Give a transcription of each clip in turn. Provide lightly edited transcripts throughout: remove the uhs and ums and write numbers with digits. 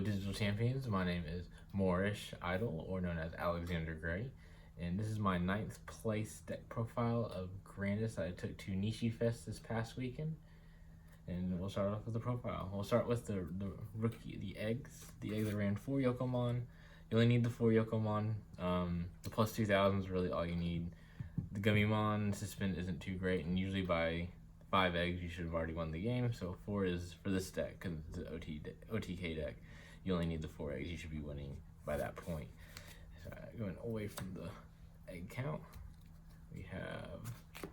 Digital Champions. My name is Moorish Idol, or known as Alexander Gray, and this is my 9th place deck profile of Grandis that I took to Nishi Fest this past weekend. And we'll start off with the profile. We'll start with the rookie, the eggs. The eggs that ran 4 Yokomon. You only need the 4 Yokomon. The plus 2000 is really all you need. The Gummymon suspend isn't too great, and usually by 5 eggs you should have already won the game. So 4 is for this deck, because it's an OTK deck. You only need the 4 eggs. You should be winning by that point. So going away from the egg count, we have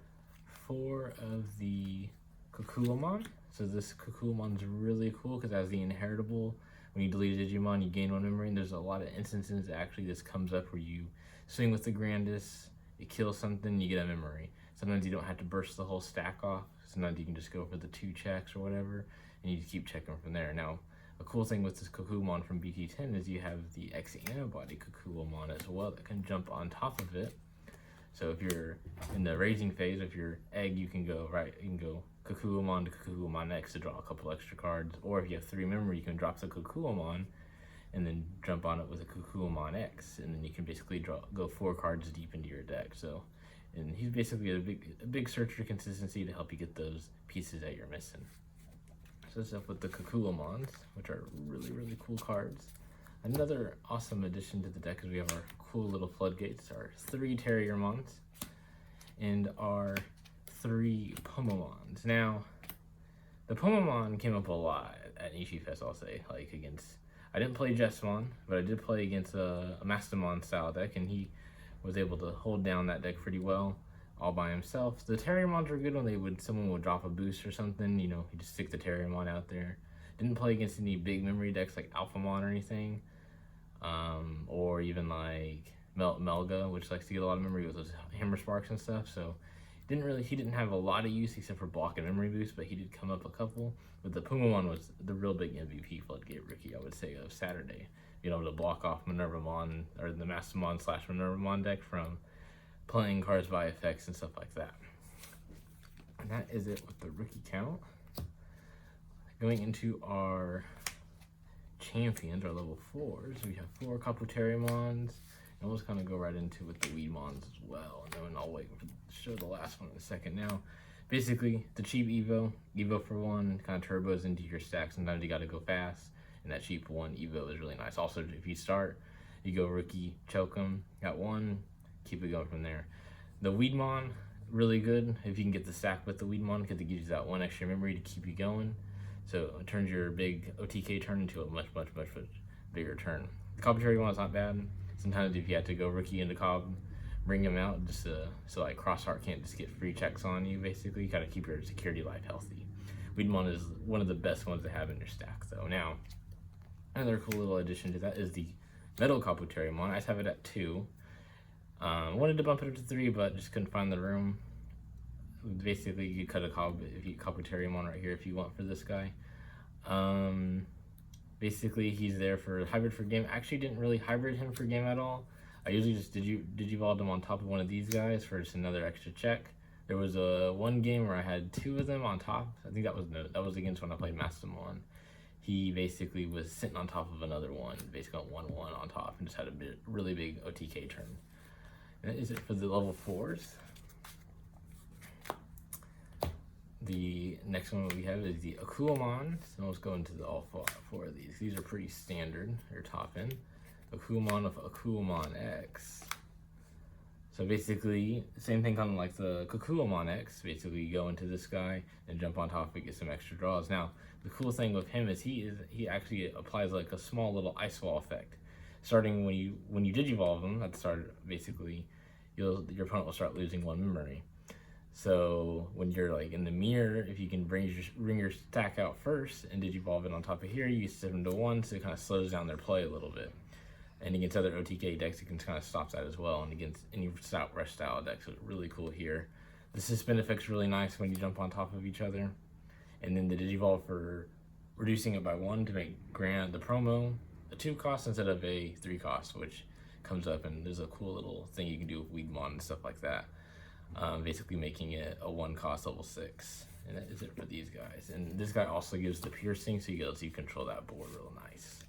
4 of the Kukulamon. So this Kukulamon is really cool because as the inheritable, when you delete a Digimon, you gain 1 memory. And there's a lot of instances actually this comes up where you swing with the Grandis, it kills something, you get a memory. Sometimes you don't have to burst the whole stack off. Sometimes you can just go for the 2 checks or whatever, and you just keep checking from there. Now, a cool thing with this Kukulamon from BT10 is you have the X antibody Kukulamon as well that can jump on top of it. So if you're in the raising phase of your egg, you can go Kukulamon to Kukulamon X to draw a couple extra cards. Or if you have 3 memory, you can drop the Kukulamon and then jump on it with a Kukulamon X, and then you can basically go 4 cards deep into your deck. So, and he's basically a big search for consistency to help you get those pieces that you're missing. So this up with the Kukulamons, which are really cool cards. Another awesome addition to the deck is we have our cool little floodgates, our 3 Terriermons, and our 3 Pomomons. Now, the Pomomon came up a lot at Nishi Fest, I'll say, like against, I didn't play Jessmon, but I did play against a Mastamon style deck, and he was able to hold down that deck pretty well all by himself. The Terriermons were good when someone would drop a boost or something, you just stick the Terriermon out there. Didn't play against any big memory decks like Alphamon or anything, or even like Melga, which likes to get a lot of memory with those Hammer Sparks and stuff. So he didn't have a lot of use except for block and memory boost, but he did come up a couple. But the Pumamon was the real big MVP floodgate rookie, I would say, of Saturday. Being able to block off Minervamon, or the Mastamon / Minervamon deck from playing cards by effects and stuff like that. And that is it with the rookie count. Going into our champions, our level 4s, we have 4 Kabuterimons, and we'll just kind of go right into with the Weedmons as well. And then I'll wait to show the last one in a second. Now, basically, the cheap Evo for 1, kind of turbos into your stack. Sometimes you got to go fast, and that cheap 1 Evo is really nice. Also, if you start, you go rookie, choke 'em, got 1, keep it going from there. The Weedmon, really good if you can get the stack with the Weedmon, because it gives you that 1 extra memory to keep you going. So it turns your big OTK turn into a much bigger turn. The Kabuterimon is not bad. Sometimes if you have to go rookie into Cobb, bring him out just so like Crossheart can't just get free checks on you. Basically, you gotta keep your security life healthy. Weedmon is one of the best ones to have in your stack, though. Now, another cool little addition to that is the Metal Kabuterimon. I just have it at 2. Wanted to bump it up to 3, but just couldn't find the room. Basically, you cut a Kabuterimon right here if you want for this guy. Basically, he's there for hybrid for game. Actually, didn't really hybrid him for game at all. I usually just digivolved him on top of one of these guys for just another extra check. There was one game where I had 2 of them on top. I think that was against when I played Mastamon. He basically was sitting on top of another one, basically on 1/1 on top, and just had a really big OTK turn. And that is it for the level 4s. The next one we have is the Akuamon. So let's go into all 4 of these. These are pretty standard. They're top end. Akuamon of Akuamon X. So basically, same thing kind of like the Kukulamon X. Basically, you go into this guy and jump on top and get some extra draws. Now, the cool thing with him is he actually applies like a small little ice wall effect. Starting when you digivolve him at the start, basically, your opponent will start losing 1 memory. So when you're like in the mirror, if you can bring your stack out first and digivolve it on top of here, you set them to 1, so it kind of slows down their play a little bit. And against other OTK decks, it can kind of stop that as well. And against any rush style decks, it's really cool here. The suspend effect's really nice when you jump on top of each other. And then the digivolve for reducing it by 1 to make the promo a 2 cost instead of a 3 cost, which comes up, and there's a cool little thing you can do with Weedmon and stuff like that. Basically making it a 1 cost level 6. And that is it for these guys. And this guy also gives the piercing, so you control that board real nice.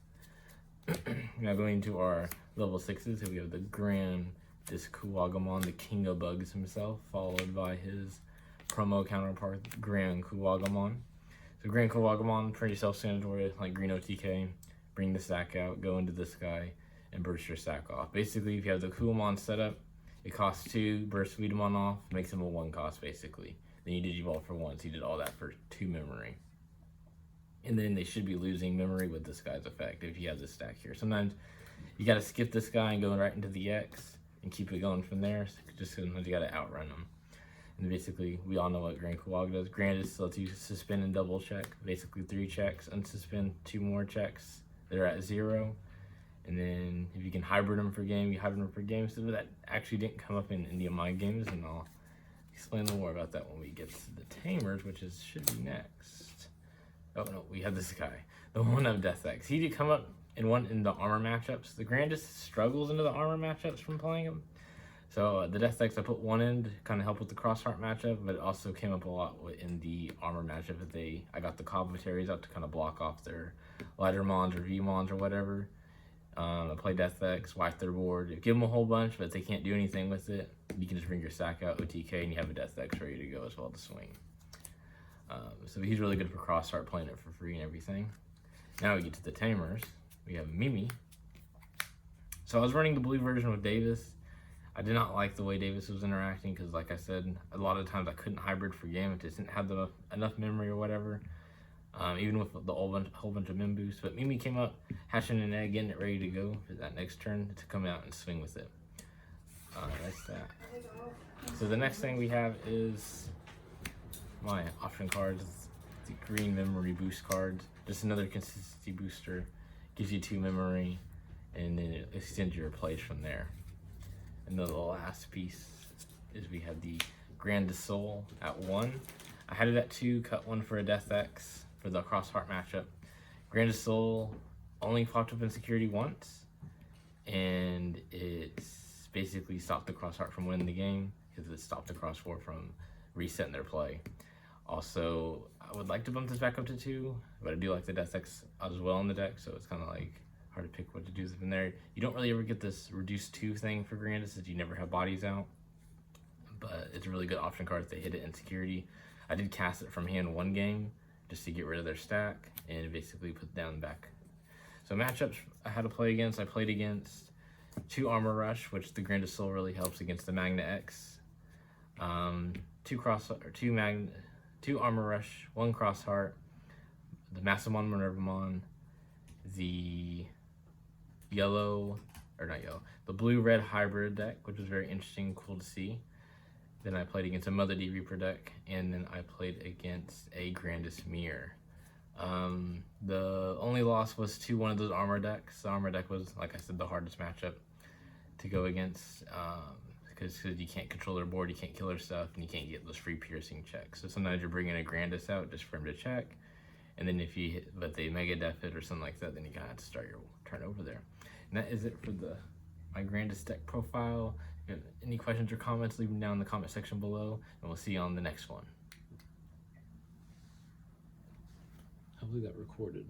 Now going to our level 6s, so we have the Grandis Kuwagamon, the king of bugs himself, followed by his promo counterpart, Grand Kuwagamon. So Grand Kuwagamon, pretty self-explanatory, like green OTK, bring the sack out, go into this guy, and burst your sack off. Basically, if you have the Kuwamon set up, it costs 2, burst Weedamon off, makes him a 1 cost basically. Then you Digivolve for 1, so you did all that for 2 memory. And then they should be losing memory with this guy's effect if you have this stack here. Sometimes you gotta skip this guy and go right into the X and keep it going from there. So just sometimes you gotta outrun them. And basically, we all know what Grand Kuwag does. Grandis lets you suspend and double check. Basically 3 checks, unsuspend 2 more checks. They're at 0. And then if you can hybrid them for game, you hybrid them for game. So that actually didn't come up in any of my games, and I'll explain more about that when we get to the Tamers, which should be next. Oh no, we have this guy, the one of Death X. He did come up in the armor matchups. The Grandis struggles into the armor matchups from playing him. So the Death X, I put 1 in to kind of help with the Crossheart matchup, but it also came up a lot in the armor matchup. I got the Cobbleberries out to kind of block off their Lightermons or Vmons or whatever. I play Death X, wipe their board, give them a whole bunch, but if they can't do anything with it, you can just bring your sack out, OTK, and you have a Death X ready to go as well to swing. So he's really good for Crossheart, playing it for free and everything. Now we get to the Tamers. We have Mimi. So I was running the blue version with Davis. I did not like the way Davis was interacting because, like I said, a lot of times I couldn't hybrid for game. It just didn't have enough memory or whatever. Even with the whole bunch of Mim boosts. But Mimi came up, hatching an egg, getting it ready to go for that next turn to come out and swing with it. That's that. So the next thing we have is my option cards. The green memory boost cards. Just another consistency booster. Gives you 2 memory, and then it extends your plays from there. And then the last piece is we have the Grandis at 1. I had it at 2, cut 1 for a Death X for the Crossheart matchup. Grandis only popped up in security once, and it's basically stopped the Crossheart from winning the game because it stopped the Cross4 from resetting their play. Also, I would like to bump this back up to 2, but I do like the Death X as well in the deck, so it's kind of like hard to pick what to do from there. You don't really ever get this reduced 2 thing for Grandis, as you never have bodies out, but it's a really good option card if they hit it in security. I did cast it from hand 1 game just to get rid of their stack and basically put them back. So matchups I had to play against, I played against 2 Armor Rush, which the Grandis really helps against the Magna X. 2 Armor Rush, 1 Crossheart, the Massamon Minervamon, the the blue-red hybrid deck, which was very interesting, cool to see. Then I played against a Mother D Reaper deck, and then I played against a Grandis Mirror. The only loss was to one of those armor decks. The armor deck was, like I said, the hardest matchup to go against, because you can't control their board, you can't kill their stuff, and you can't get those free piercing checks. So sometimes you're bringing a Grandis out just for him to check, and then if you hit, but they mega def it or something like that, then you gotta have to start your turn over there. And that is it for my Grandis deck profile. If you have any questions or comments, leave them down in the comment section below, and we'll see you on the next one. Hopefully that recorded.